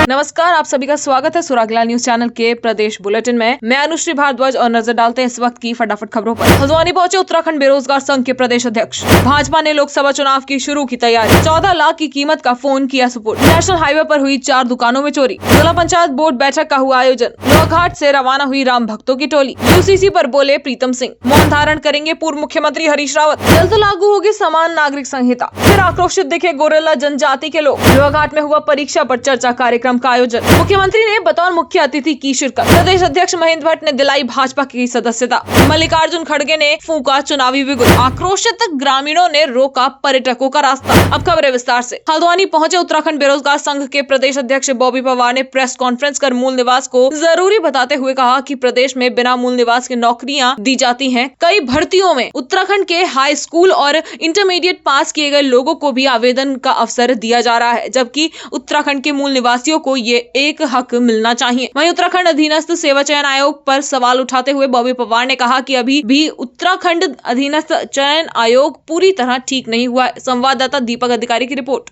नमस्कार, आप सभी का स्वागत है सुरागला न्यूज चैनल के प्रदेश बुलेटिन में। मैं अनुश्री भारद्वाज और नजर डालते हैं इस वक्त की फटाफट खबरों पर। हल्द्वानी पहुंचे उत्तराखंड बेरोजगार संघ के प्रदेश अध्यक्ष। भाजपा ने लोकसभा चुनाव की शुरू की तैयारी। 14 लाख की कीमत का फोन किया सुपुर्द। नेशनल हाईवे पर हुई 4 दुकानों में चोरी। जिला पंचायत बोर्ड बैठक का हुआ आयोजन। लोहाघाट से रवाना हुई राम भक्तों की टोली। यूसीसी पर बोले प्रीतम सिंह। मौन धारण करेंगे पूर्व मुख्यमंत्री हरीश रावत। जल्द लागू होगी समान नागरिक संहिता। फिर आक्रोशित दिखे गोरेला जनजाति के लोग। लोहाघाट में हुआ परीक्षा पर चर्चा कार्यक्रम का आयोजन। मुख्यमंत्री ने बतौर मुख्य अतिथि की शिरकत। प्रदेश अध्यक्ष महेंद्र भट्ट ने दिलाई भाजपा की सदस्यता। मल्लिकार्जुन खड़गे ने फूंका चुनावी बिगुल। आक्रोशित ग्रामीणों ने रोका पर्यटकों का रास्ता। अब खबरें विस्तार से। हल्द्वानी पहुंचे उत्तराखंड बेरोजगार संघ के प्रदेश अध्यक्ष बॉबी पवार ने प्रेस कॉन्फ्रेंस कर मूल निवास को जरूरी बताते हुए कहा कि प्रदेश में बिना मूल निवास के नौकरियां दी जाती हैं। कई भर्तियों में उत्तराखंड के हाई स्कूल और इंटरमीडिएट पास किए गए लोगों को भी आवेदन का अवसर दिया जा रहा है, जबकि उत्तराखंड के मूल निवासियों को ये एक हक मिलना चाहिए। वहीं उत्तराखंड अधीनस्थ सेवा चयन आयोग पर सवाल उठाते हुए बॉबी पवार ने कहा कि अभी भी उत्तराखंड अधीनस्थ चयन आयोग पूरी तरह ठीक नहीं हुआ है। संवाददाता दीपक अधिकारी की रिपोर्ट।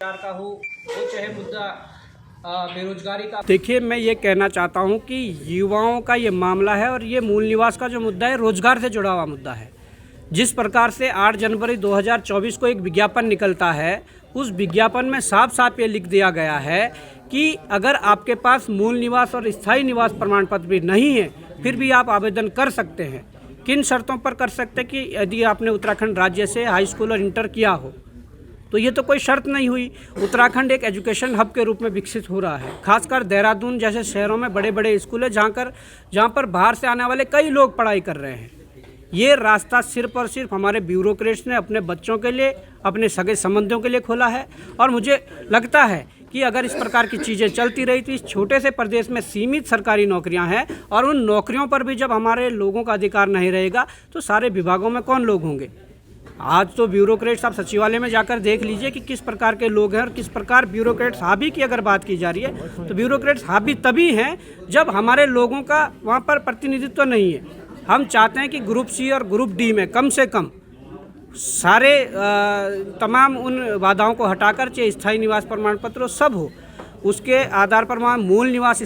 बेरोजगारी का देखिए, मैं ये कहना चाहता हूँ कि युवाओं का ये मामला है और ये मूल निवास का जो मुद्दा है रोजगार से जुड़ा हुआ मुद्दा है। जिस प्रकार से 8 जनवरी 2024 को एक विज्ञापन निकलता है, उस विज्ञापन में साफ साफ ये लिख दिया गया है कि अगर आपके पास मूल निवास और स्थायी निवास प्रमाण पत्र भी नहीं है फिर भी आप आवेदन कर सकते हैं। किन शर्तों पर कर सकते हैं कि यदि आपने उत्तराखंड राज्य से हाई स्कूल और इंटर किया हो, तो ये तो कोई शर्त नहीं हुई। उत्तराखंड एक एजुकेशन हब के रूप में विकसित हो रहा है। खासकर देहरादून जैसे शहरों में बड़े बड़े स्कूल हैं जहाँ पर बाहर से आने वाले कई लोग पढ़ाई कर रहे हैं। ये रास्ता सिर्फ और सिर्फ हमारे ब्यूरोक्रेट्स ने अपने बच्चों के लिए, अपने सगे संबंधियों के लिए खोला है। और मुझे लगता है कि अगर इस प्रकार की चीज़ें चलती रही तो इस छोटे से प्रदेश में सीमित सरकारी नौकरियां हैं और उन नौकरियों पर भी जब हमारे लोगों का अधिकार नहीं रहेगा तो सारे विभागों में कौन लोग होंगे। आज तो ब्यूरोक्रेट्स, आप सचिवालय में जाकर देख लीजिए कि किस प्रकार के लोग हैं और किस प्रकार ब्यूरोक्रेट्स हावी की अगर बात की जा रही है तो ब्यूरोक्रेट्स हावी तभी हैं जब हमारे लोगों का वहाँ पर प्रतिनिधित्व नहीं है। हम चाहते हैं कि ग्रुप सी और ग्रुप डी में कम से कम सारे तमाम उन बाधाओं को हटाकर चाहे स्थायी निवास प्रमाण पत्र सब हो, उसके आधार पर वहाँ मूल निवास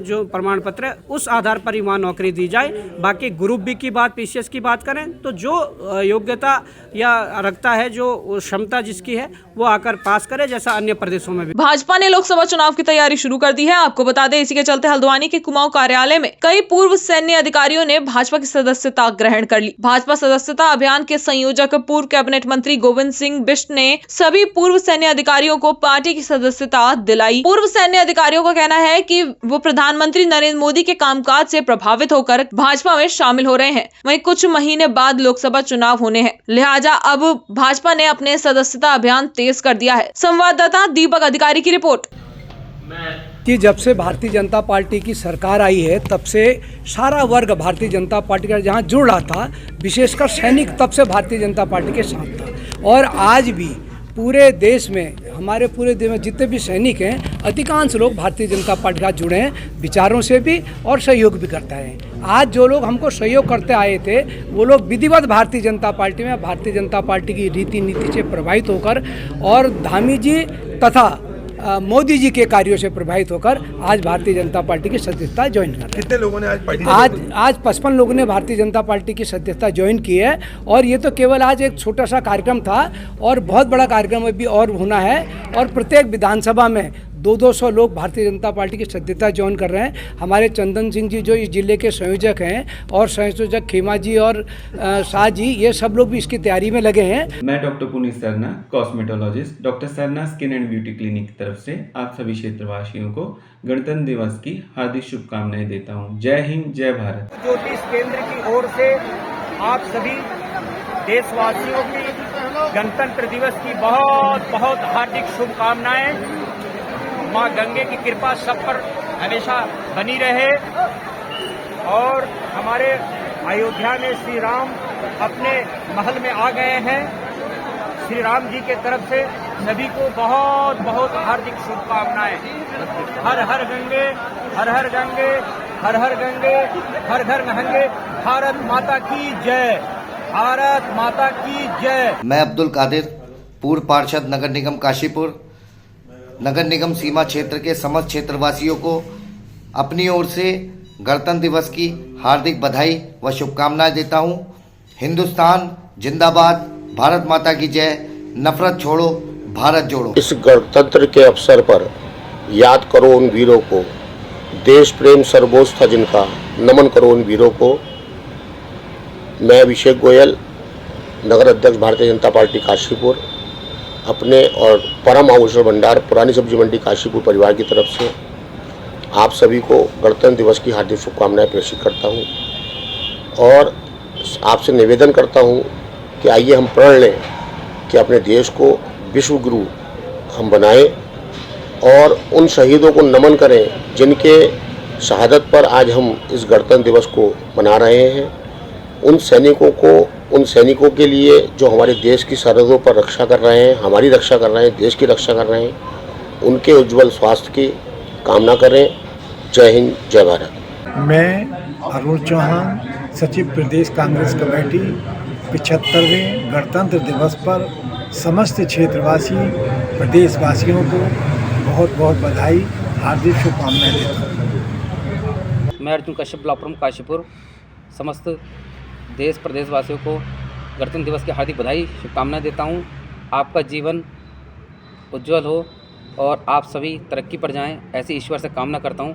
जो प्रमाण पत्र है उस आधार पर ही वहाँ नौकरी दी जाए। बाकी ग्रुप बी की बात, पीसीएस की बात करें तो जो योग्यता या रखता है, जो क्षमता जिसकी है वो आकर पास करे, जैसा अन्य प्रदेशों में भी। भाजपा ने लोकसभा चुनाव की तैयारी शुरू कर दी है। आपको बता दें, इसी के चलते हल्द्वानी के कुमाऊं कार्यालय में कई पूर्व सैन्य अधिकारियों ने भाजपा की सदस्यता ग्रहण कर ली। भाजपा सदस्यता अभियान के संयोजक पूर्व कैबिनेट मंत्री गोविंद सिंह बिष्ट ने सभी पूर्व सैन्य अधिकारियों को पार्टी की सदस्यता दिलाई। पूर्व सैन्य अधिकारियों का कहना है कि वो प्रधानमंत्री नरेंद्र मोदी के कामकाज से प्रभावित होकर भाजपा में शामिल हो रहे हैं। वहीं कुछ महीने बाद लोकसभा चुनाव होने हैं, लिहाजा अब भाजपा ने अपने सदस्यता अभियान तेज कर दिया है। संवाददाता दीपक अधिकारी की रिपोर्ट। कि जब से भारतीय जनता पार्टी की सरकार आई है तब से सारा वर्ग भारतीय जनता पार्टी का जहां जुड़ रहा था, विशेषकर सैनिक तब से भारतीय जनता पार्टी के साथ था। और आज भी पूरे देश में, हमारे पूरे देश में जितने भी सैनिक हैं, अधिकांश लोग भारतीय जनता पार्टी के साथ जुड़े हैं, विचारों से भी और सहयोग भी करते हैं। आज जो लोग हमको सहयोग करते आए थे वो लोग विधिवत भारतीय जनता पार्टी में, भारतीय जनता पार्टी की रीति नीति से प्रभावित होकर और धामी जी तथा मोदी जी के कार्यों से प्रभावित होकर आज भारतीय जनता पार्टी की सदस्यता ज्वाइन कर रहे हैं। कितने लोगों ने आज पार्टी आज 55 लोगों ने भारतीय जनता पार्टी की सदस्यता ज्वाइन की है। और ये तो केवल आज एक छोटा सा कार्यक्रम था और बहुत बड़ा कार्यक्रम अभी और होना है। और प्रत्येक विधानसभा में 200 लोग भारतीय जनता पार्टी की सदस्यता ज्वाइन कर रहे हैं। हमारे चंदन सिंह जी जो इस जिले के संयोजक हैं और संयोजक खेमा जी और शाह जी, ये सब लोग भी इसकी तैयारी में लगे हैं। मैं doctor Puneet Sarna, cosmetologist, doctor Sarna skin and beauty clinic की तरफ से आप सभी क्षेत्रवासियों को गणतंत्र दिवस की हार्दिक शुभकामनाएं देता हूं। जय हिंद, जय भारत। ज्योतिष केंद्र की ओर से आप सभी देशवासियों की गणतंत्र दिवस की बहुत बहुत हार्दिक शुभकामनाएं। माँ गंगे की कृपा सब पर हमेशा बनी रहे और हमारे अयोध्या में श्री राम अपने महल में आ गए हैं। श्री राम जी के तरफ से सभी को बहुत बहुत हार्दिक शुभकामनाएं। हर हर गंगे, हर हर गंगे, हर हर गंगे, हर घर नहंगे। भारत माता की जय, भारत माता की जय। मैं अब्दुल कादिर, पूर्व पार्षद नगर निगम काशीपुर, नगर निगम सीमा क्षेत्र के समस्त क्षेत्रवासियों को अपनी ओर से गणतंत्र दिवस की हार्दिक बधाई व शुभकामनाएं देता हूं। हिंदुस्तान जिंदाबाद, भारत माता की जय, नफरत छोड़ो, भारत जोड़ो। इस गणतंत्र के अवसर पर याद करो उन वीरों को, देश प्रेम सर्वोच्च था जिनका, नमन करो उन वीरों को। मैं अभिषेक गोयल, नगर अध्यक्ष भारतीय जनता पार्टी काशीपुर, अपने और परम आभूषण भंडार पुरानी सब्जी मंडी काशीपुर परिवार की तरफ से आप सभी को गणतंत्र दिवस की हार्दिक शुभकामनाएं प्रेषित करता हूं और आपसे निवेदन करता हूं कि आइए हम प्रण लें कि अपने देश को विश्व गुरु हम बनाएं और उन शहीदों को नमन करें जिनके शहादत पर आज हम इस गणतंत्र दिवस को मना रहे हैं। उन सैनिकों के लिए जो हमारे देश की सरहदों पर रक्षा कर रहे हैं, हमारी रक्षा कर रहे हैं, देश की रक्षा कर रहे हैं, उनके उज्जवल स्वास्थ्य की कामना करें। जय हिंद, जय भारत। मैं अरुण चौहान, सचिव प्रदेश कांग्रेस कमेटी, 75वें गणतंत्र दिवस पर समस्त क्षेत्रवासी प्रदेशवासियों को बहुत बहुत बधाई, हार्दिक शुभकामनाएं देता हूँ। मैं अर्जुन कश्यप, ब्लॉक काशीपुर, समस्त देश प्रदेशवासियों को गणतंत्र दिवस की हार्दिक बधाई, शुभकामनाएं देता हूं। आपका जीवन उज्जवल हो और आप सभी तरक्की पर जाएं, ऐसी ईश्वर से कामना करता हूं।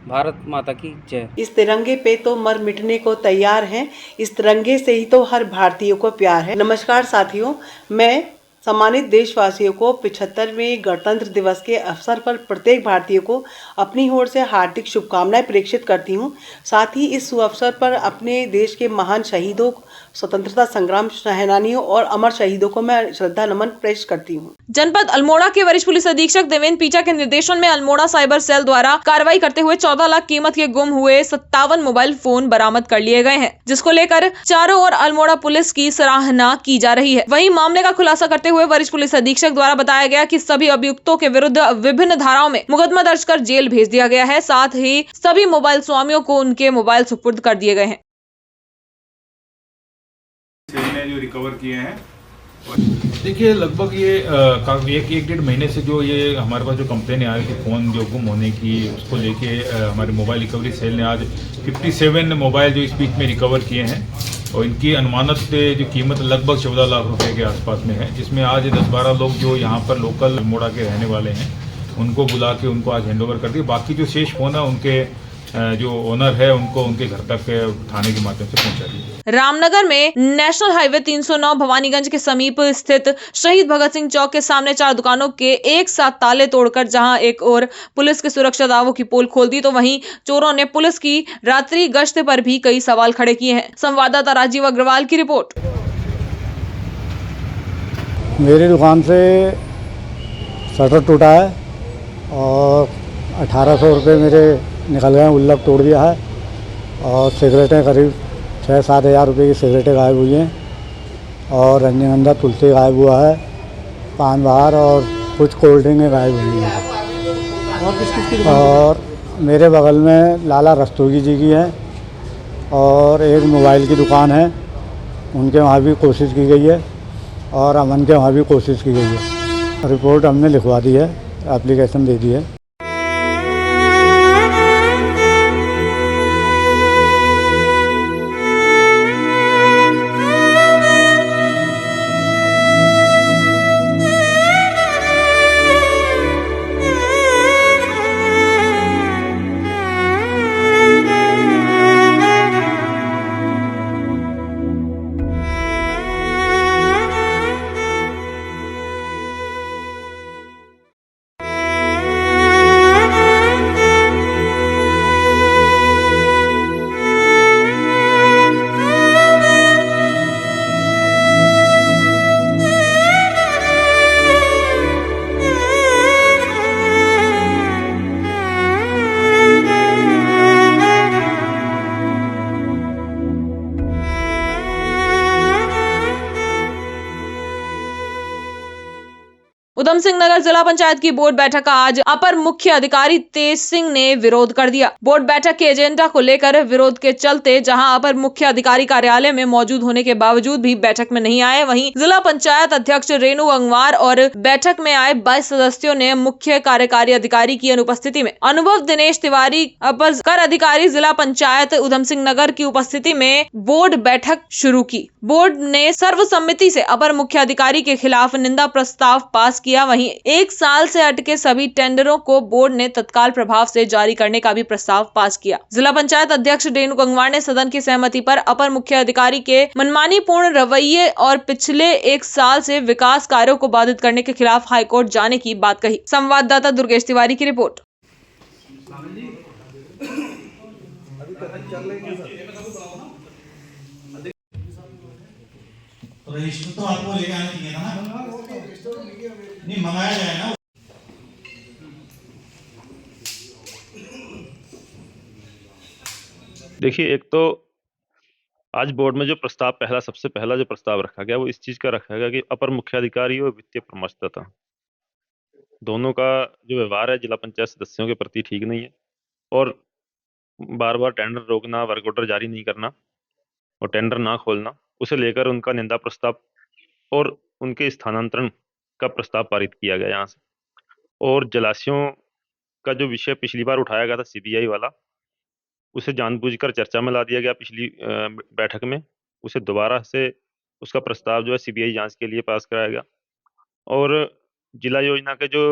भारत माता की जय। इस तिरंगे पे तो मर मिटने को तैयार हैं, इस तिरंगे से ही तो हर भारतीय को प्यार है। नमस्कार साथियों, मैं सम्मानित देशवासियों को 75वें गणतंत्र दिवस के अवसर पर प्रत्येक भारतीय को अपनी ओर से हार्दिक शुभकामनाएं प्रेषित करती हूं। साथ ही इस अवसर पर अपने देश के महान शहीदों, स्वतंत्रता संग्राम सेनानियों और अमर शहीदों को मैं श्रद्धा नमन प्रेषित करती हूं। जनपद अल्मोड़ा के वरिष्ठ पुलिस अधीक्षक देवेंद्र पीचा के निर्देशन में अल्मोड़ा साइबर सेल द्वारा कार्रवाई करते हुए 14 लाख कीमत के गुम हुए 57 मोबाइल फोन बरामद कर लिए गए हैं, जिसको लेकर चारों ओर अल्मोड़ा पुलिस की सराहना की जा रही है। वहीं मामले का खुलासा करते हुए वरिष्ठ पुलिस अधीक्षक द्वारा बताया गया कि सभी अभियुक्तों के विरुद्ध विभिन्न धाराओं में मुकदमा दर्ज कर जेल भेज दिया गया है। साथ ही सभी मोबाइल स्वामियों को उनके मोबाइल सुपुर्द कर दिए गए हैं। जो रिकवर किए हैं, देखिए लगभग ये एक डेढ़ महीने से जो ये हमारे पास जो कंप्लेन आ रही थी फ़ोन जो गुम होने की, उसको लेके हमारे मोबाइल रिकवरी सेल ने आज 57 मोबाइल जो इस बीच में रिकवर किए हैं और इनकी अनुमानित जो कीमत लगभग 14 लाख रुपए के आसपास में है, जिसमें आज 10-12 लोग जो यहाँ पर लोकल अल्मोड़ा के रहने वाले हैं उनको बुला के उनको आज हैंडओवर कर दिया। बाकी जो शेष फ़ोन है उनके जो ओनर है उनको उनके घर तक थाने के माध्यम से पहुंचा दिया। रामनगर में नेशनल हाईवे 309 भवानीगंज के समीप स्थित शहीद भगत सिंह चौक के सामने 4 दुकानों के एक साथ ताले तोड़कर जहां एक और पुलिस के सुरक्षा दावों की पोल खोल दी, तो वहीं चोरों ने पुलिस की रात्रि गश्त पर भी कई सवाल खड़े किए हैं। संवाददाता राजीव अग्रवाल की रिपोर्ट। मेरी दुकान से शटर टूटा है और 1800 रुपये मेरे निकल गए, गुल्लक तोड़ दिया है और सिगरेटें करीब 6-7 हज़ार रुपये की सिगरेटें गायब हुई हैं और रजनीगंधा तुलसी गायब हुआ है, पान बहार और कुछ कोल्ड ड्रिंकें गायब हुई हैं। और मेरे बगल में लाला रस्तोगी जी की है और एक मोबाइल की दुकान है, उनके वहाँ भी कोशिश की गई है और अमन के वहाँ भी कोशिश की गई है। रिपोर्ट हमने लिखवा दी है, एप्लीकेशन दे दी है। उधम सिंह नगर जिला पंचायत की बोर्ड बैठक का आज अपर मुख्य अधिकारी तेज सिंह ने विरोध कर दिया। बोर्ड बैठक के एजेंडा को लेकर विरोध के चलते जहां अपर मुख्य अधिकारी कार्यालय में मौजूद होने के बावजूद भी बैठक में नहीं आए, वहीं जिला पंचायत अध्यक्ष रेणु गंगवार और बैठक में आए 22 सदस्यों ने मुख्य कार्यकारी अधिकारी की अनुपस्थिति में अनुभव दिनेश तिवारी अपर कर अधिकारी जिला पंचायत उधम सिंह नगर की उपस्थिति में बोर्ड बैठक शुरू की। बोर्ड ने सर्वसम्मति से अपर मुख्य अधिकारी के खिलाफ निंदा प्रस्ताव पास किया। वहीं 1 साल से अटके सभी टेंडरों को बोर्ड ने तत्काल प्रभाव से जारी करने का भी प्रस्ताव पास किया। जिला पंचायत अध्यक्ष रेणु गंगवार ने सदन की सहमति पर अपर मुख्य अधिकारी के मनमानी पूर्ण रवैये और पिछले 1 साल से विकास कार्यों को बाधित करने के खिलाफ हाईकोर्ट जाने की बात कही। संवाददाता दुर्गेश तिवारी की रिपोर्ट। रजिस्टर तो आपको लेके आना चाहिए था ना, नहीं मंगाया जाए ना। देखिए, एक तो आज बोर्ड में जो प्रस्ताव सबसे पहला जो प्रस्ताव रखा गया वो इस चीज का रखा गया कि अपर मुख्य अधिकारी और वित्तीय प्रमोचदाता दोनों का जो व्यवहार है जिला पंचायत सदस्यों के प्रति ठीक नहीं है और बार बार टेंडर रोकना, वर्क ऑर्डर जारी नहीं करना और टेंडर ना खोलना, उसे लेकर उनका निंदा प्रस्ताव और उनके स्थानांतरण का प्रस्ताव पारित किया गया यहाँ से। और जलाशयों का जो विषय पिछली बार उठाया गया था सीबीआई वाला, उसे जानबूझकर चर्चा में ला दिया गया पिछली बैठक में, उसे दोबारा से उसका प्रस्ताव जो है सीबीआई जांच के लिए पास कराया गया। और जिला योजना के जो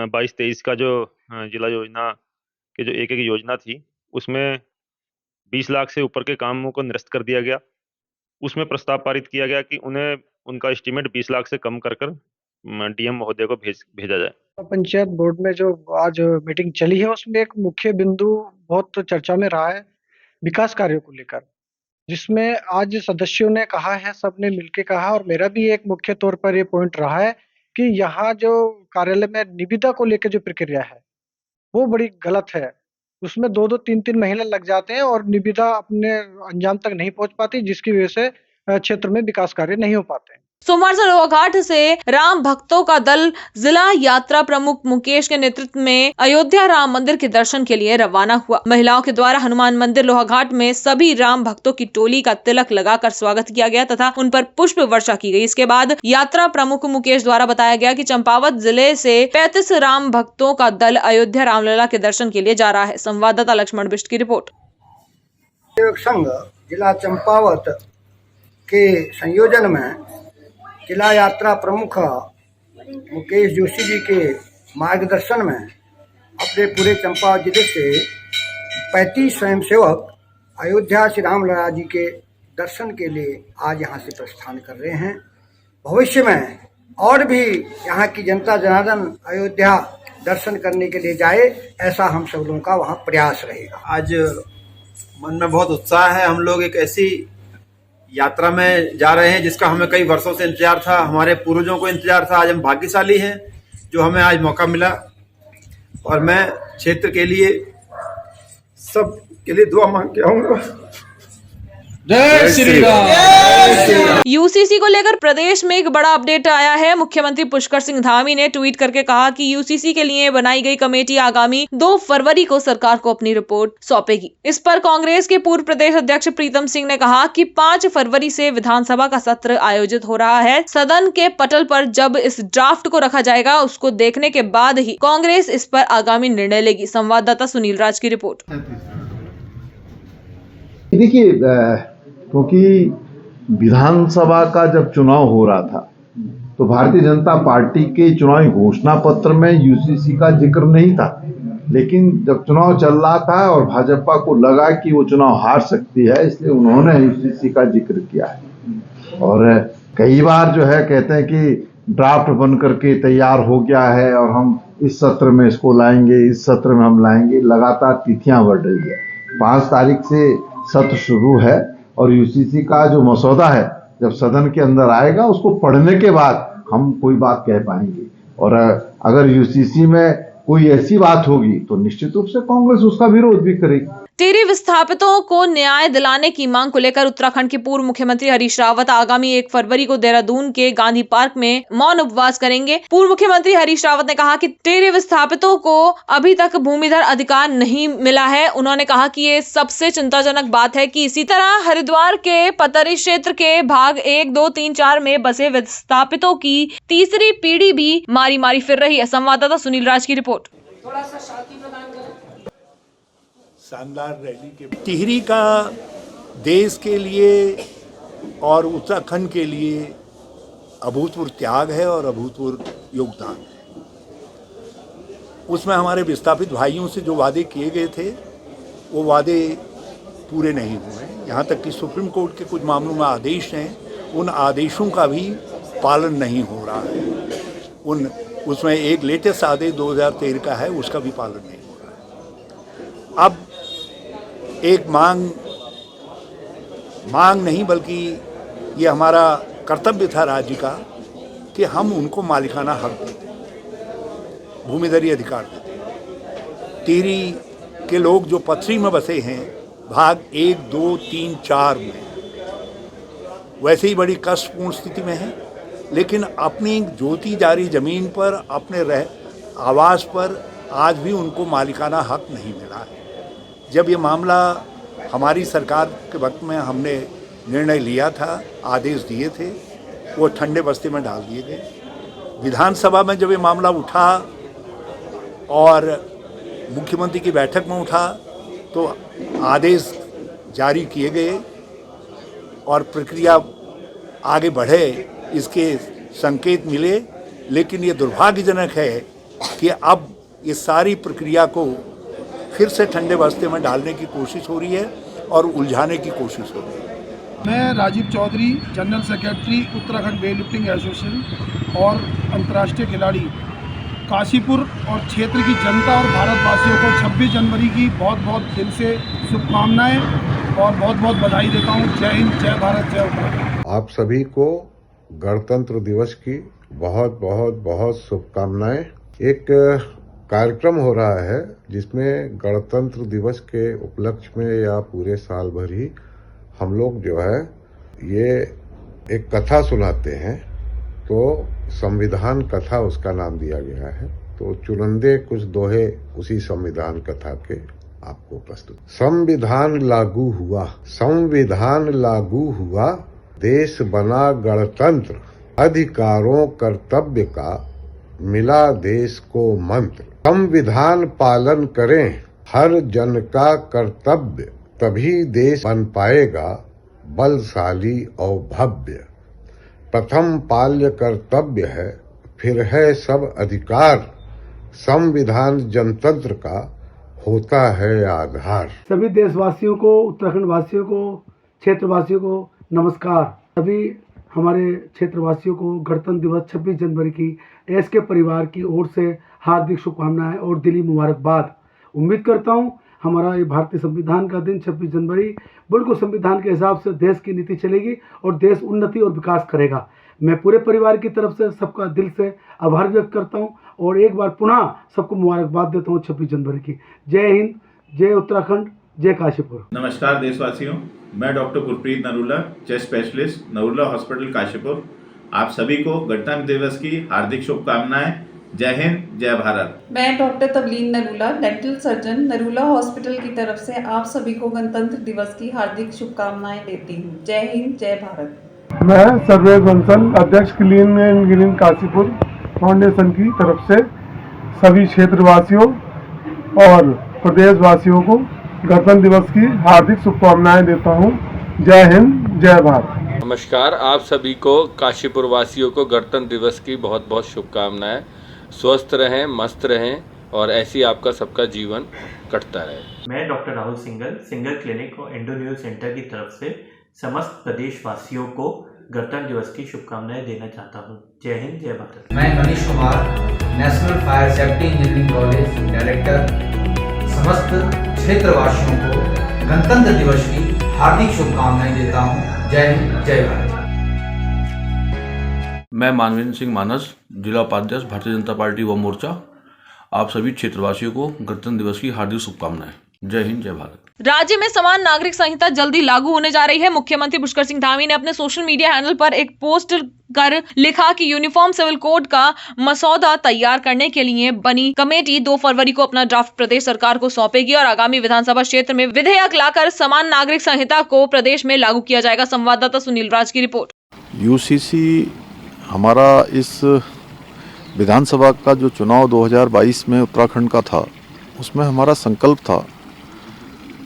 22-23 का जो जिला योजना के जो एक योजना थी उसमें 20 लाख से ऊपर के कामों को निरस्त कर दिया गया। उसमें प्रस्ताव पारित किया गया कि उन्हें उनका एस्टीमेट 20 लाख से कम कर डीएम महोदय को भेजा जाए। पंचायत बोर्ड में जो आज मीटिंग चली है उसमें एक मुख्य बिंदु बहुत चर्चा में रहा है विकास कार्यों को लेकर, जिसमें आज सदस्यों ने कहा है, सबने मिलकर कहा और मेरा भी एक मुख्य तौर पर ये पॉइंट रहा है कि यहाँ जो कार्यालय में निविदा को लेकर जो प्रक्रिया है वो बड़ी गलत है। उसमें 2-2, 3-3 महीने लग जाते हैं और निविदा अपने अंजाम तक नहीं पहुंच पाती, जिसकी वजह से क्षेत्र में विकास कार्य नहीं हो पाते। सोमवार से लोहाघाट से राम भक्तों का दल जिला यात्रा प्रमुख मुकेश के नेतृत्व में अयोध्या राम मंदिर के दर्शन के लिए रवाना हुआ। महिलाओं के द्वारा हनुमान मंदिर लोहाघाट में सभी राम भक्तों की टोली का तिलक लगाकर स्वागत किया गया तथा उन पर पुष्प वर्षा की गई। इसके बाद यात्रा प्रमुख मुकेश द्वारा बताया गया कि चंपावत जिले से 35 राम भक्तों का दल अयोध्या रामलला के दर्शन के लिए जा रहा है। संवाददाता लक्ष्मण बिष्ट की रिपोर्ट। संघ जिला चंपावत के संयोजन में जिला यात्रा प्रमुख मुकेश जोशी जी के मार्गदर्शन में अपने पूरे चंपावत जिले से 35 स्वयंसेवक अयोध्या श्री रामलला जी के दर्शन के लिए आज यहाँ से प्रस्थान कर रहे हैं। भविष्य में और भी यहाँ की जनता जनार्दन अयोध्या दर्शन करने के लिए जाए, ऐसा हम सब लोगों का वहाँ प्रयास रहेगा। आज मन में बहुत उत्साह है। हम लोग एक ऐसी यात्रा में जा रहे हैं जिसका हमें कई वर्षों से इंतजार था, हमारे पूर्वजों को इंतजार था। आज हम भाग्यशाली हैं जो हमें आज मौका मिला और मैं क्षेत्र के लिए सब के लिए दुआ मांग के आऊंगा। जय श्री राम। यूसीसी को लेकर प्रदेश में एक बड़ा अपडेट आया है। मुख्यमंत्री पुष्कर सिंह धामी ने ट्वीट करके कहा कि यूसीसी के लिए बनाई गई कमेटी आगामी 2 फरवरी को सरकार को अपनी रिपोर्ट सौंपेगी। इस पर कांग्रेस के पूर्व प्रदेश अध्यक्ष प्रीतम सिंह ने कहा कि 5 फरवरी से विधानसभा का सत्र आयोजित हो रहा है। सदन के पटल पर जब इस ड्राफ्ट को रखा जाएगा उसको देखने के बाद ही कांग्रेस इस पर आगामी निर्णय लेगी। संवाददाता सुनील राज की रिपोर्ट। देखिए, क्योंकि विधानसभा का जब चुनाव हो रहा था तो भारतीय जनता पार्टी के चुनावी घोषणा पत्र में यूसीसी का जिक्र नहीं था, लेकिन जब चुनाव चल रहा था और भाजपा को लगा कि वो चुनाव हार सकती है, इसलिए उन्होंने यूसीसी का जिक्र किया है। और कई बार जो है कहते हैं कि ड्राफ्ट बन करके तैयार हो गया है और हम इस सत्र में इसको लाएंगे, इस सत्र में हम लाएंगे। लगातार तिथियां बढ़ रही है। 5 तारीख से सत्र शुरू है और यूसीसी का जो मसौदा है जब सदन के अंदर आएगा उसको पढ़ने के बाद हम कोई बात कह पाएंगे। और अगर यूसीसी में कोई ऐसी बात होगी तो निश्चित रूप से कांग्रेस उसका विरोध भी करेगी। टेरी विस्थापितों को न्याय दिलाने की मांग को लेकर उत्तराखंड के पूर्व मुख्यमंत्री हरीश रावत आगामी 1 फरवरी को देहरादून के गांधी पार्क में मौन उपवास करेंगे। पूर्व मुख्यमंत्री हरीश रावत ने कहा कि टेरी विस्थापितों को अभी तक भूमिधर अधिकार नहीं मिला है। उन्होंने कहा कि ये सबसे चिंताजनक बात है कि इसी तरह हरिद्वार के पतरी क्षेत्र के भाग 1, 2, 3, 4 में बसे विस्थापितों की तीसरी पीढ़ी भी मारी मारी फिर रही है। संवाददाता सुनील राज की रिपोर्ट। शानदार रैली के टिहरी का देश के लिए और उत्तराखंड के लिए अभूतपूर्व त्याग है और अभूतपूर्व योगदान है। उसमें हमारे विस्थापित भाइयों से जो वादे किए गए थे वो वादे पूरे नहीं हुए। यहाँ तक कि सुप्रीम कोर्ट के कुछ मामलों में आदेश हैं, उन आदेशों का भी पालन नहीं हो रहा है। उसमें एक लेटेस्ट आदेश 2013 का है, उसका भी पालन नहीं हो रहा है। अब एक मांग नहीं बल्कि ये हमारा कर्तव्य था राज्य का कि हम उनको मालिकाना हक देते, भूमिधरी अधिकार देते। टिहरी के लोग जो पथरी में बसे हैं भाग 1, 2, 3, 4 में वैसे ही बड़ी कष्टपूर्ण स्थिति में है, लेकिन अपनी जोती जारी जमीन पर अपने आवास पर आज भी उनको मालिकाना हक नहीं मिला है। जब ये मामला हमारी सरकार के वक्त में हमने निर्णय लिया था, आदेश दिए थे, वो ठंडे बस्ते में डाल दिए गए। विधानसभा में जब ये मामला उठा और मुख्यमंत्री की बैठक में उठा तो आदेश जारी किए गए और प्रक्रिया आगे बढ़े, इसके संकेत मिले। लेकिन ये दुर्भाग्यजनक है कि अब ये सारी प्रक्रिया को फिर से ठंडे बस्ते में डालने की कोशिश हो रही है और उलझाने की कोशिश हो रही है। मैं Rajeev Chaudhary, general secretary Uttarakhand weight lifting association और अंतर्राष्ट्रीय खिलाड़ी काशीपुर और क्षेत्र की जनता और भारतवासियों को 26 जनवरी की बहुत बहुत दिल से शुभकामनाएं और बहुत बहुत बधाई देता हूं। जय हिंद, जय भारत, जय उत्तराखंड। आप सभी को गणतंत्र दिवस की बहुत बहुत बहुत शुभकामनाएं। एक कार्यक्रम हो रहा है जिसमें गणतंत्र दिवस के उपलक्ष्य में या पूरे साल भर ही हम लोग जो है ये एक कथा सुनाते हैं, तो संविधान कथा उसका नाम दिया गया है। तो चुनिंदे कुछ दोहे उसी संविधान कथा के आपको प्रस्तुत। संविधान लागू हुआ, देश बना गणतंत्र, अधिकारों कर्तव्य का मिला देश को मंत्र। संविधान पालन करें हर जन का कर्तव्य, तभी देश बन पाएगा बलशाली और भव्य। प्रथम पाल्य कर्तव्य है, फिर है सब अधिकार, संविधान जनतंत्र का होता है आधार। सभी देशवासियों को, उत्तराखंड वासियों को, क्षेत्रवासियों को नमस्कार। सभी हमारे क्षेत्रवासियों को गणतंत्र दिवस 26 जनवरी की एसके परिवार की ओर से हार्दिक शुभकामनाएं और दिली मुबारकबाद। उम्मीद करता हूं हमारा ये भारतीय संविधान का दिन 26 जनवरी बिल्कुल संविधान के हिसाब से देश की नीति चलेगी और देश उन्नति और विकास करेगा। मैं पूरे परिवार की तरफ से सबका दिल से आभार व्यक्त करता हूं और एक बार पुनः सबको मुबारकबाद देता हूं 26 जनवरी की। जय हिंद, जय उत्तराखंड, जय काशीपुर। नमस्कार देशवासियों, मैं doctor Gurpreet Narula, chest specialist, Narula hospital Kashipur. आप सभी को गणतंत्र दिवस की हार्दिक शुभकामनाएं। जय हिंद, जय भारत। मैं doctor Tableen Narula, dental surgeon, Narula hospital की तरफ से आप सभी को गणतंत्र दिवस की हार्दिक शुभकामनाएं देती हूँ। जय हिंद, जय भारत। मैं सर्वेश बंसल, अध्यक्ष clean and green Kashipur foundation की तरफ से सभी क्षेत्रवासियों और प्रदेशवासियों को गणतंत्र दिवस की हार्दिक शुभकामनाएं देता हूं। जय हिंद, जय भारत। नमस्कार, आप सभी को काशीपुर वासियों को गणतंत्र दिवस की बहुत बहुत शुभकामनाएं। स्वस्थ रहें, मस्त रहें और ऐसी आपका सबका जीवन कटता रहे। मैं डॉक्टर राहुल सिंगल क्लिनिक और एंडोन्यूरो सेंटर की तरफ से समस्त प्रदेशवासियों को गणतंत्र दिवस की शुभकामनाएं देना चाहता हूं। जय हिंद, जय भारत। मैं Manish Kumar, national fire safety engineering college director, समस्त क्षेत्रवासियों को गणतंत्र दिवस की हार्दिक शुभकामनाएं देता हूं। जय हिंद, जय भारत। मैं मानवेंद्र सिंह मानस, जिला उपाध्यक्ष, भारतीय जनता पार्टी व मोर्चा। आप सभी क्षेत्रवासियों को गणतंत्र दिवस की हार्दिक शुभकामनाएं। जय हिंद, जय भारत। राज्य में समान नागरिक संहिता जल्दी लागू होने जा रही है। मुख्यमंत्री पुष्कर सिंह धामी ने अपने सोशल मीडिया हैंडल पर एक पोस्ट कर लिखा कि यूनिफॉर्म सिविल कोड का मसौदा तैयार करने के लिए बनी कमेटी 2 फरवरी को अपना ड्राफ्ट प्रदेश सरकार को सौंपेगी और आगामी विधानसभा क्षेत्र में विधेयक लाकर समान नागरिक संहिता को प्रदेश में लागू किया जाएगा। संवाददाता सुनील राज की रिपोर्ट। यूसीसी हमारा इस विधानसभा का जो चुनाव 2022 में उत्तराखंड का था, उसमें हमारा संकल्प था,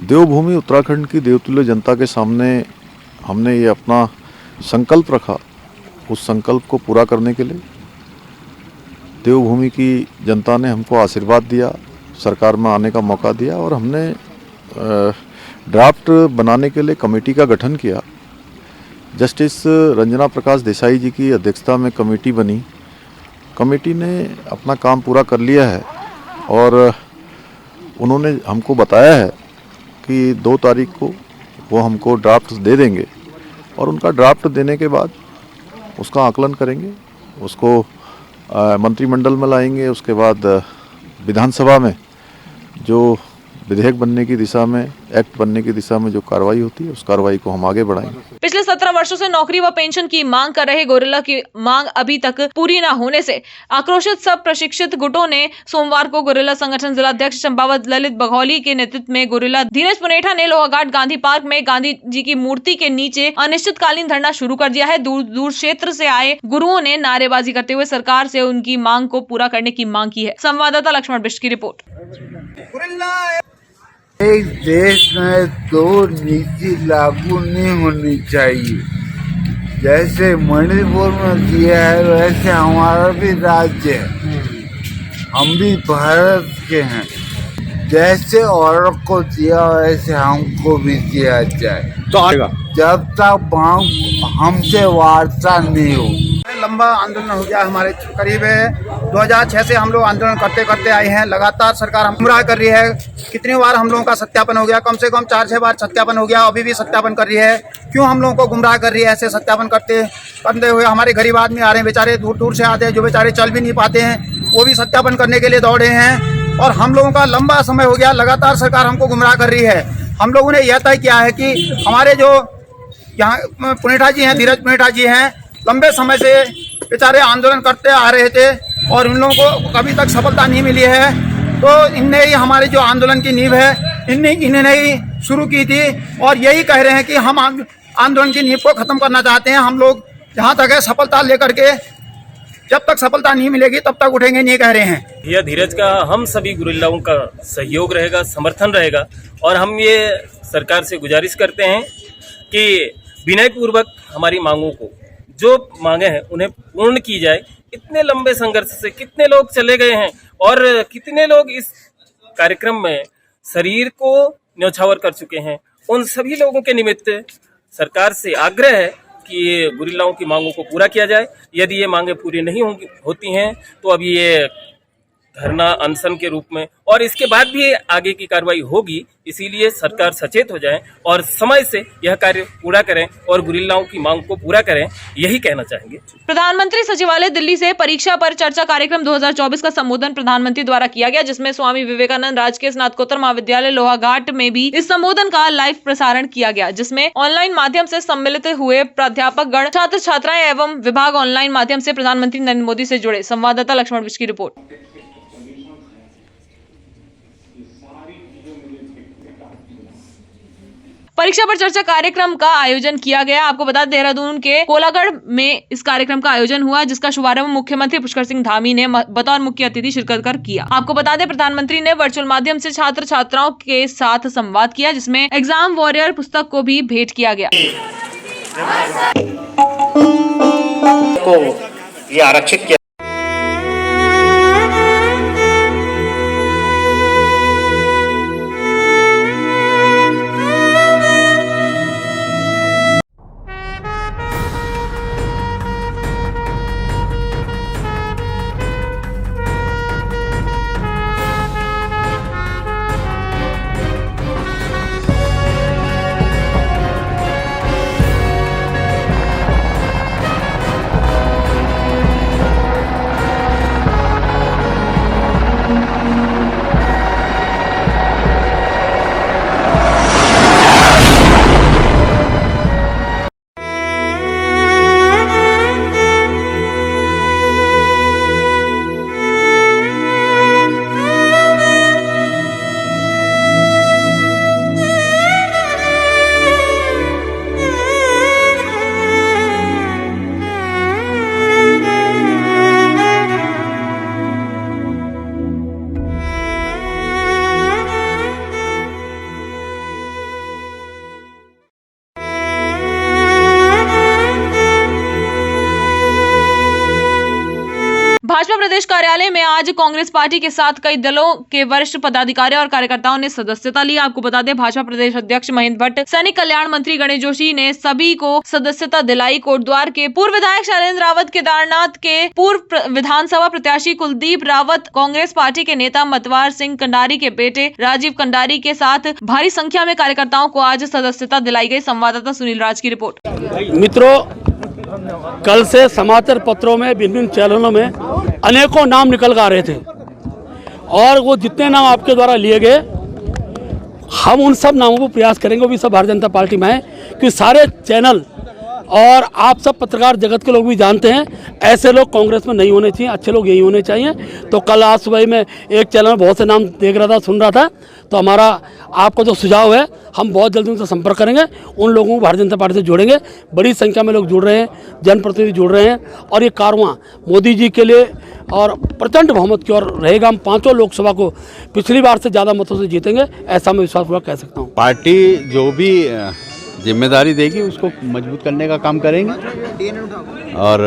देवभूमि उत्तराखंड की देवतुल्य जनता के सामने हमने ये अपना संकल्प रखा। उस संकल्प को पूरा करने के लिए देवभूमि की जनता ने हमको आशीर्वाद दिया, सरकार में आने का मौका दिया और हमने ड्राफ्ट बनाने के लिए कमेटी का गठन किया। जस्टिस रंजना प्रकाश देसाई जी की अध्यक्षता में कमेटी बनी। कमेटी ने अपना काम पूरा कर लिया है और उन्होंने हमको बताया है कि 2 तारीख को वो हमको ड्राफ्ट दे देंगे और उनका ड्राफ्ट देने के बाद उसका आकलन करेंगे, उसको मंत्रिमंडल में लाएंगे। उसके बाद विधानसभा में जो विधेयक बनने की दिशा में, एक्ट बनने की दिशा में जो कार्रवाई होती है, उस कार्रवाई को हम आगे बढ़ाएंगे। पिछले 17 वर्षों से नौकरी व पेंशन की मांग कर रहे गोरिल्ला की मांग अभी तक पूरी न होने से आक्रोशित सब प्रशिक्षित गुटों ने सोमवार को गोरिल्ला संगठन जिला अध्यक्ष चंपावत ललित बघौली के नेतृत्व में गोरिल्ला धीरज पुनेठा ने लोहाघाट गांधी पार्क में गांधी जी की मूर्ति के नीचे अनिश्चितकालीन धरना शुरू कर दिया है। दूर दूर क्षेत्र से आए गुरुओं ने नारेबाजी करते हुए सरकार से उनकी मांग को पूरा करने की मांग की है। संवाददाता लक्ष्मण बिष्ट की रिपोर्ट। एक देश में 2 नीति लागू नहीं होनी चाहिए। जैसे मणिपुर में किया है वैसे हमारा भी राज्य है, हम भी भारत के हैं। जैसे औरों को दिया वैसे हमको भी दिया जाए तो आएगा, जब तक हमसे वार्ता नहीं हो। लंबा आंदोलन हो गया, हमारे करीब 2006 से हम लोग आंदोलन करते करते आए हैं। लगातार सरकार हम गुमराह कर रही है। कितनी बार हम लोगों का सत्यापन हो गया, कम से कम 4-6 बार सत्यापन हो गया, अभी भी सत्यापन कर रही है। क्यों हम लोगों को गुमराह कर रही है? ऐसे सत्यापन करते हुए हमारे गरीब आदमी आ रहे हैं, बेचारे दूर दूर से आते हैं, जो बेचारे चल भी नहीं पाते हैं, वो भी सत्यापन करने के लिए दौड़े हैं। और हम लोगों का लंबा समय हो गया, लगातार सरकार हमको गुमराह कर रही है। हम लोगों ने यह तय किया है कि हमारे जो यहाँ पुनेठा जी हैं, धीरज पुनेठा जी हैं, लंबे समय से बेचारे आंदोलन करते आ रहे थे और उन लोगों को कभी तक सफलता नहीं मिली है। तो इनने ही हमारे जो आंदोलन की नींव है इन्होंने ही शुरू की थी और यही कह रहे हैं कि हम आंदोलन की नींव को ख़त्म करना चाहते हैं। हम लोग जहाँ तक है सफलता लेकर के, जब तक सफलता नहीं मिलेगी तब तक उठेंगे नहीं, कह रहे हैं। यह धीरज का हम सभी गुरिल्लाओं का सहयोग रहेगा, समर्थन रहेगा और हम ये सरकार से गुजारिश करते हैं कि विनयपूर्वक हमारी मांगों को, जो मांगे हैं उन्हें पूर्ण की जाए। इतने लंबे संघर्ष से कितने लोग चले गए हैं और कितने लोग इस कार्यक्रम में शरीर को न्यौछावर कर चुके हैं। उन सभी लोगों के निमित्त सरकार से आग्रह है कि ये गुरिल्लाओं की मांगों को पूरा किया जाए। यदि ये मांगे पूरी नहीं होती हैं तो अब ये धरना अनशन के रूप में और इसके बाद भी आगे की कार्रवाई होगी। इसीलिए सरकार सचेत हो जाए और समय से यह कार्य पूरा करें और गुरिल्लाओं की मांग को पूरा करें, यही कहना चाहेंगे। प्रधानमंत्री सचिवालय दिल्ली से परीक्षा पर चर्चा कार्यक्रम 2024 का संबोधन प्रधानमंत्री द्वारा किया गया, जिसमें स्वामी विवेकानंद राजकीय स्नातकोत्तर महाविद्यालय लोहाघाट में भी इस संबोधन का लाइव प्रसारण किया गया, जिसमें ऑनलाइन माध्यम से सम्मिलित हुए प्राध्यापक गण, छात्र छात्राएं एवं विभाग ऑनलाइन माध्यम से प्रधानमंत्री नरेंद्र मोदी से जुड़े। संवाददाता लक्ष्मण बिष्ट की रिपोर्ट। परीक्षा पर चर्चा कार्यक्रम का आयोजन किया गया। आपको बता दें, देहरादून के कोलागढ़ में इस कार्यक्रम का आयोजन हुआ, जिसका शुभारंभ मुख्यमंत्री पुष्कर सिंह धामी ने बतौर मुख्य अतिथि शिरकत कर किया। आपको बता दें, प्रधानमंत्री ने वर्चुअल माध्यम से छात्र छात्राओं के साथ संवाद किया, जिसमें एग्जाम वॉरियर पुस्तक को भी भेंट किया गया। ये आरक्षित किया भाजपा प्रदेश कार्यालय में आज कांग्रेस पार्टी के साथ कई दलों के वरिष्ठ पदाधिकारी और कार्यकर्ताओं ने सदस्यता ली। आपको बता दें, भाजपा प्रदेश अध्यक्ष महेंद्र भट्ट, सैनिक कल्याण मंत्री गणेश जोशी ने सभी को सदस्यता दिलाई। कोटद्वार के पूर्व विधायक शैलेंद्र रावत, केदारनाथ के पूर्व विधानसभा प्रत्याशी कुलदीप रावत, कांग्रेस पार्टी के नेता मतवार सिंह कंडारी के बेटे राजीव कंडारी के साथ भारी संख्या में कार्यकर्ताओं को आज सदस्यता दिलाई गई। संवाददाता सुनील राज की रिपोर्ट। मित्रों, कल से समाचार पत्रों में, विभिन्न चैनलों में अनेकों नाम निकल कर आ रहे थे और वो जितने नाम आपके द्वारा लिए गए, हम उन सब नामों को प्रयास करेंगे, वो भी सब भारतीय जनता पार्टी में है, क्योंकि सारे चैनल और आप सब पत्रकार जगत के लोग भी जानते हैं ऐसे लोग कांग्रेस में नहीं होने चाहिए, अच्छे लोग यही होने चाहिए। तो कल आज सुबह में एक चैनल में बहुत से नाम देख रहा था, सुन रहा था, तो हमारा आपको जो सुझाव है, हम बहुत जल्दी उनसे संपर्क करेंगे, उन लोगों को भारतीय जनता पार्टी से जोड़ेंगे। बड़ी संख्या में लोग जुड़ रहे हैं, जनप्रतिनिधि जुड़ रहे हैं और ये कारवां मोदी जी के लिए और प्रचंड बहुमत की ओर रहेगा। हम 5 लोकसभा को पिछली बार से ज़्यादा मतों से जीतेंगे, ऐसा मैं विश्वासपूर्वक कह सकता हूँ। पार्टी जो भी जिम्मेदारी देगी उसको मजबूत करने का काम करेंगे और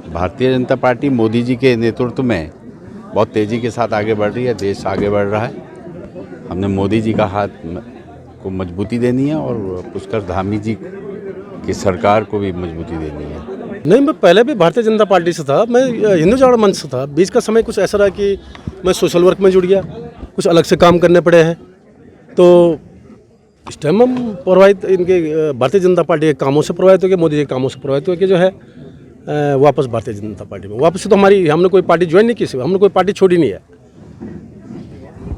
भारतीय जनता पार्टी मोदी जी के नेतृत्व में बहुत तेज़ी के साथ आगे बढ़ रही है, देश आगे बढ़ रहा है। हमने मोदी जी का हाथ को मजबूती देनी है और पुष्कर धामी जी की सरकार को भी मजबूती देनी है। नहीं, मैं पहले भी भारतीय जनता पार्टी से था, मैं हिंदू जागरण मंच से था। बीच का समय कुछ ऐसा रहा कि मैं सोशल वर्क में जुड़ गया, कुछ अलग से काम करने पड़े हैं, तो इस टाइम हम प्रभावित इनके भारतीय जनता पार्टी के कामों से प्रभावित हो गए, मोदी जी के कामों से प्रभावित हो के जो है वापस भारतीय जनता पार्टी में वापस से। तो हमने कोई पार्टी ज्वाइन नहीं की, हमने कोई पार्टी छोड़ी नहीं है।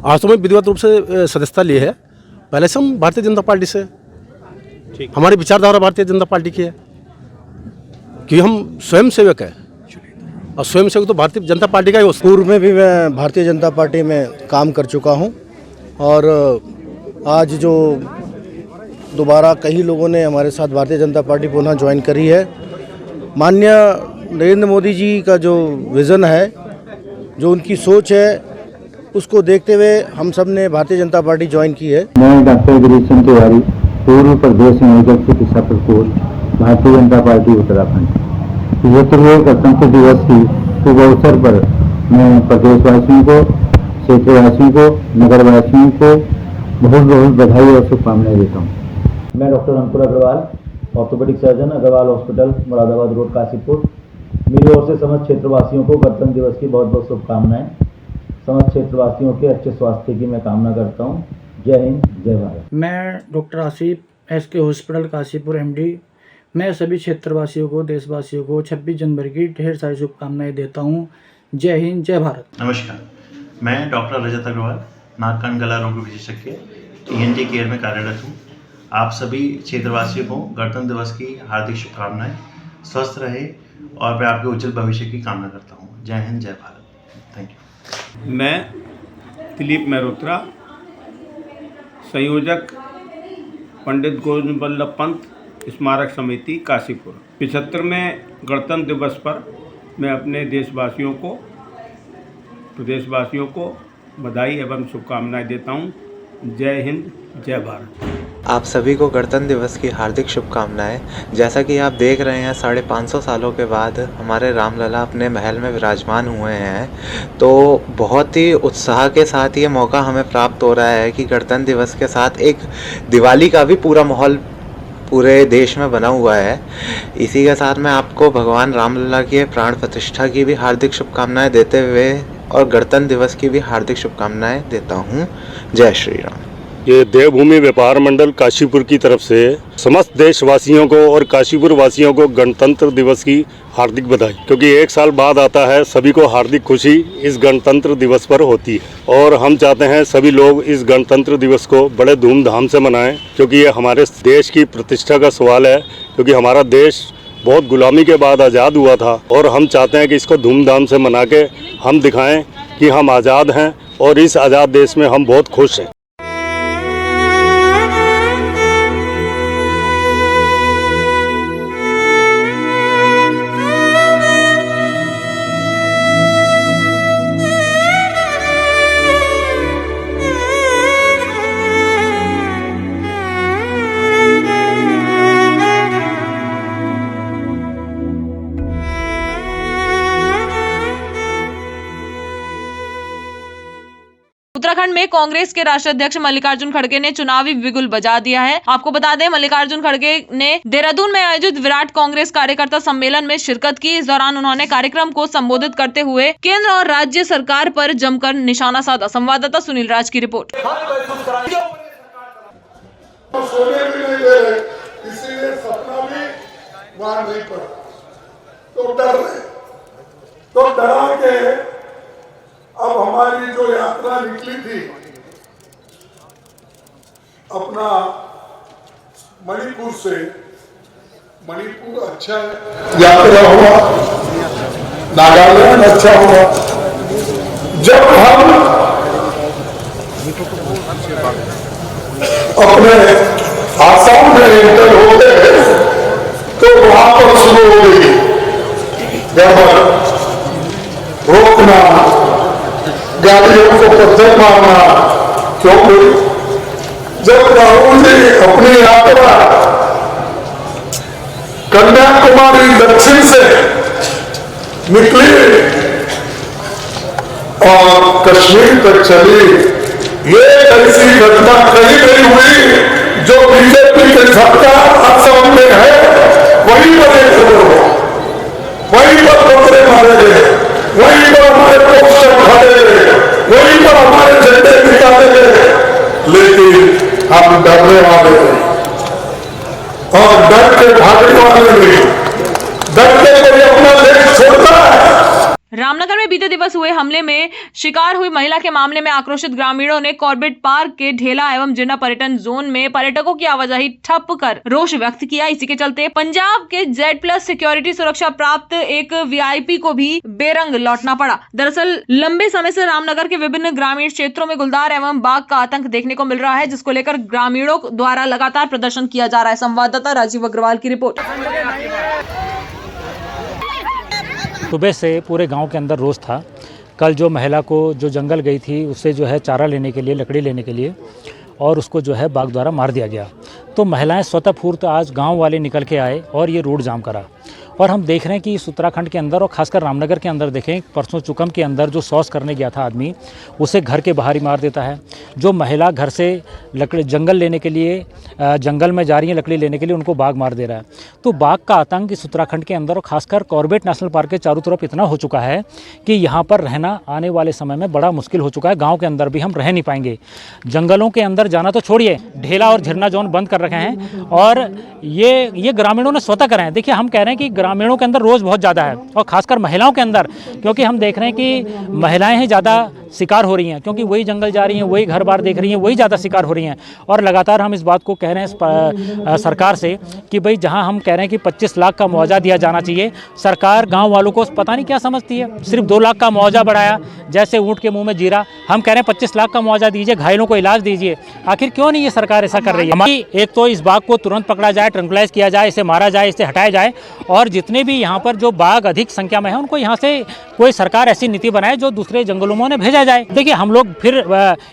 आज तो मैं विधिवत रूप से सदस्यता ली है, पहले से हम भारतीय जनता पार्टी से, हमारी विचारधारा भारतीय जनता पार्टी की है कि हम स्वयं सेवक है और स्वयं सेवक तो भारतीय जनता पार्टी का ही। पूर्व में भी मैं भारतीय जनता पार्टी में काम कर चुका हूं और आज जो दोबारा कई लोगों ने हमारे साथ भारतीय जनता पार्टी पुनः ज्वाइन करी है, माननीय नरेंद्र मोदी जी का जो विज़न है, जो उनकी सोच है, उसको देखते हुए हम सब ने भारतीय जनता पार्टी ज्वाइन की है। मैं डॉक्टर गिरीश चंद्र तिवारी, पूर्व प्रदेश संयोजक चिकित्सा प्रकोष्ठ, भारतीय जनता पार्टी उत्तराखंड। 75वें गणतंत्र दिवस की शुभ अवसर पर मैं प्रदेशवासियों को, क्षेत्रवासियों को, नगरवासियों को बहुत बहुत बधाई और शुभकामनाएं देता हूँ। मैं doctor Ankur Agarwal, orthopaedic surgeon, Agarwal hospital, Moradabad road, Kashipur. मेरी ओर से समस्त क्षेत्रवासियों को गणतंत्र दिवस की बहुत बहुत शुभकामनाएं। समस्त क्षेत्रवासियों के अच्छे स्वास्थ्य की मैं कामना करता हूँ। जय हिंद, जय भारत। मैं doctor Asif, SK hospital Kashipur, MD। मैं सभी क्षेत्रवासियों को, देशवासियों को 26 जनवरी की ढेर सारी शुभकामनाएं देता हूँ। जय हिंद, जय भारत। नमस्कार, मैं डॉक्टर रजत अग्रवाल, नाक कान गला रोग विशेषज्ञ, ENT केयर में कार्यरत हूँ। आप सभी क्षेत्रवासियों को गणतंत्र दिवस की हार्दिक शुभकामनाएं। स्वस्थ रहे और मैं आपके उज्जवल भविष्य की कामना करता हूँ। जय हिंद, जय भारत। Thank you. मैं दिलीप मेहरोत्रा, संयोजक पंडित गोविंद बल्लभ पंत स्मारक समिति काशीपुर। 75वें गणतंत्र दिवस पर मैं अपने देशवासियों को, प्रदेशवासियों को बधाई एवं शुभकामनाएं देता हूं। जय हिंद, जय भारत। आप सभी को गणतंत्र दिवस की हार्दिक शुभकामनाएं। जैसा कि आप देख रहे हैं, 550 सालों के बाद हमारे रामलला अपने महल में विराजमान हुए हैं, तो बहुत ही उत्साह के साथ ये मौका हमें प्राप्त हो रहा है कि गणतंत्र दिवस के साथ एक दिवाली का भी पूरा माहौल पूरे देश में बना हुआ है। इसी के साथ मैं आपको भगवान रामलला की प्राण प्रतिष्ठा की भी हार्दिक शुभकामनाएं देते हुए और गणतंत्र दिवस की भी हार्दिक शुभकामनाएं देता हूं। जय श्री राम। ये देवभूमि व्यापार मंडल काशीपुर की तरफ से समस्त देशवासियों को और काशीपुर वासियों को गणतंत्र दिवस की हार्दिक बधाई, क्योंकि एक साल बाद आता है। सभी को हार्दिक खुशी इस गणतंत्र दिवस पर होती है और हम चाहते हैं सभी लोग इस गणतंत्र दिवस को बड़े धूमधाम से मनाएं, क्योंकि ये हमारे देश की प्रतिष्ठा का सवाल है। क्योंकि हमारा देश बहुत गुलामी के बाद आज़ाद हुआ था और हम चाहते हैं कि इसको धूमधाम से मना के हम दिखाएं कि हम आज़ाद हैं और इस आज़ाद देश में हम बहुत खुश हैं। उत्तराखंड में कांग्रेस के राष्ट्रीय अध्यक्ष मल्लिकार्जुन खड़गे ने चुनावी बिगुल बजा दिया है। आपको बता दें, मल्लिकार्जुन खड़गे ने देहरादून में आयोजित विराट कांग्रेस कार्यकर्ता सम्मेलन में शिरकत की। इस दौरान उन्होंने कार्यक्रम को संबोधित करते हुए केंद्र और राज्य सरकार पर जमकर निशाना साधा। संवाददाता सुनील राज की रिपोर्ट। सोने भी नहीं दे रहे, इसीलिए सपना भी वहां नहीं पड़ा, तो डर रहे, तो डरा के अब हमारी जो यात्रा निकली थी अपना मणिपुर से, मणिपुर अच्छा यात्रा हुआ, नागालैंड अच्छा हुआ। जब हम अपने आसाम में एंटर होते तो वहां पर शुरू हो गई रोकना, गाड़ियों को पत्थर मारना। क्योंकि जब राहुल जी अपनी यात्रा कन्याकुमारी दक्षिण से निकली और कश्मीर तक चली, ये ऐसी घटना कहीं नहीं हुई जो बीजेपी के सरकार असम में है वहीं पर एक खबर हुआ, वहीं पर पत्थरे मारे गए, वहीं पर हमारे पोस्टर खड़े गए, वहीं पर हमारे झंडे निकाले गए। लेकिन हम डरने वाले नहीं और डर के भागने वाले नहीं। डरते कोई अपना देश छोड़ता है। रामनगर में बीते दिवस हुए हमले में शिकार हुई महिला के मामले में आक्रोशित ग्रामीणों ने कॉर्बेट पार्क के ढेला एवं जिन्ना पर्यटन जोन में पर्यटकों की आवाजाही ठप कर रोष व्यक्त किया। इसी के चलते पंजाब के Z+ सिक्योरिटी सुरक्षा प्राप्त एक VIP को भी बेरंग लौटना पड़ा। दरअसल लंबे समय से रामनगर के विभिन्न ग्रामीण क्षेत्रों में गुलदार एवं बाघ का आतंक देखने को मिल रहा है, जिसको लेकर ग्रामीणों द्वारा लगातार प्रदर्शन किया जा रहा है। संवाददाता राजीव अग्रवाल की रिपोर्ट। सुबह से पूरे गांव के अंदर रोष था। कल जो महिला को जो जंगल गई थी उससे जो है चारा लेने के लिए, लकड़ी लेने के लिए, और उसको जो है बाघ द्वारा मार दिया गया। तो महिलाएं स्वतःस्फूर्त आज गांव वाले निकल के आए और ये रोड जाम करा। और हम देख रहे हैं कि इस उत्तराखंड के अंदर और खासकर रामनगर के अंदर देखें, परसों चुकम के अंदर जो शौच करने गया था आदमी, उसे घर के बाहर ही मार देता है। जो महिला घर से लकड़ी जंगल लेने के लिए जंगल में जा रही है लकड़ी लेने के लिए, उनको बाघ मार दे रहा है। तो बाघ का आतंक इस उत्तराखंड के अंदर और खासकर कॉर्बेट नेशनल पार्क के चारों तरफ इतना हो चुका है कि यहाँ पर रहना आने वाले समय में बड़ा मुश्किल हो चुका है। गाँव के अंदर भी हम रह नहीं पाएंगे। जंगलों के अंदर जाना तो छोड़िए, ढेला और झिरना जोन बंद कर रखे हैं और ये ग्रामीणों ने स्वतः करे हैं। देखिए, हम कह रहे हैं कि ग्रामीणों के अंदर रोज़ बहुत ज़्यादा है और खासकर महिलाओं के अंदर, क्योंकि हम देख रहे हैं कि महिलाएं ही ज़्यादा शिकार हो रही हैं, क्योंकि वही जंगल जा रही हैं, वही घर बार देख रही हैं, वही ज़्यादा शिकार हो रही हैं। और लगातार हम इस बात को कह रहे हैं सरकार से कि भाई जहां हम कह रहे हैं कि 25 लाख का मुआवजा दिया जाना चाहिए, सरकार गांव वालों को पता नहीं क्या समझती है। सिर्फ 2 लाख का मुआवजा बढ़ाया, जैसे ऊँट के मुंह में जीरा। हम कह रहे हैं 25 लाख का मुआवजा दीजिए, घायलों को इलाज दीजिए। आखिर क्यों नहीं ये सरकार ऐसा कर रही है? एक तो इस बाघ को तुरंत पकड़ा जाए, ट्रंकुलाइज किया जाए, इसे मारा जाए, इसे हटाया जाए, और जितने भी यहाँ पर जो बाघ अधिक संख्या में है उनको यहाँ से कोई सरकार ऐसी नीति बनाए जो दूसरे जंगलों में उन्हें भेजा जाए। देखिए, हम लोग फिर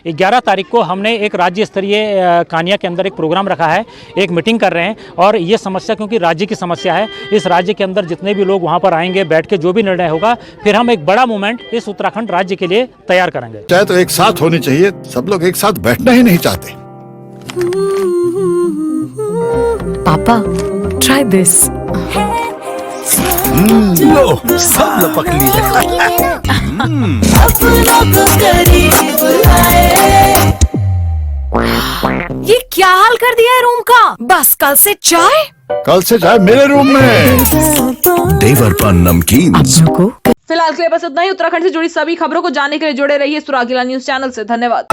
11 तारीख को हमने एक राज्य स्तरीय कानिया के अंदर एक प्रोग्राम रखा है, एक मीटिंग कर रहे हैं। और ये समस्या क्योंकि राज्य की समस्या है, इस राज्य के अंदर जितने भी लोग वहाँ पर आएंगे, बैठ के जो भी निर्णय होगा, फिर हम एक बड़ा मूवमेंट इस उत्तराखंड राज्य के लिए तैयार करेंगे। चाहे तो एक साथ होनी चाहिए, सब लोग एक साथ बैठना ही नहीं चाहते। पापा, ट्राई दिस। लो, सब लपक लिए। ये क्या हाल कर दिया है रूम का? बस कल से चाय मेरे रूम में। देवर पान नमकीन। फिलहाल के लिए बस इतना ही। उत्तराखंड से जुड़ी सभी खबरों को जानने के लिए जुड़े रहिए सुरागीला न्यूज चैनल से। धन्यवाद।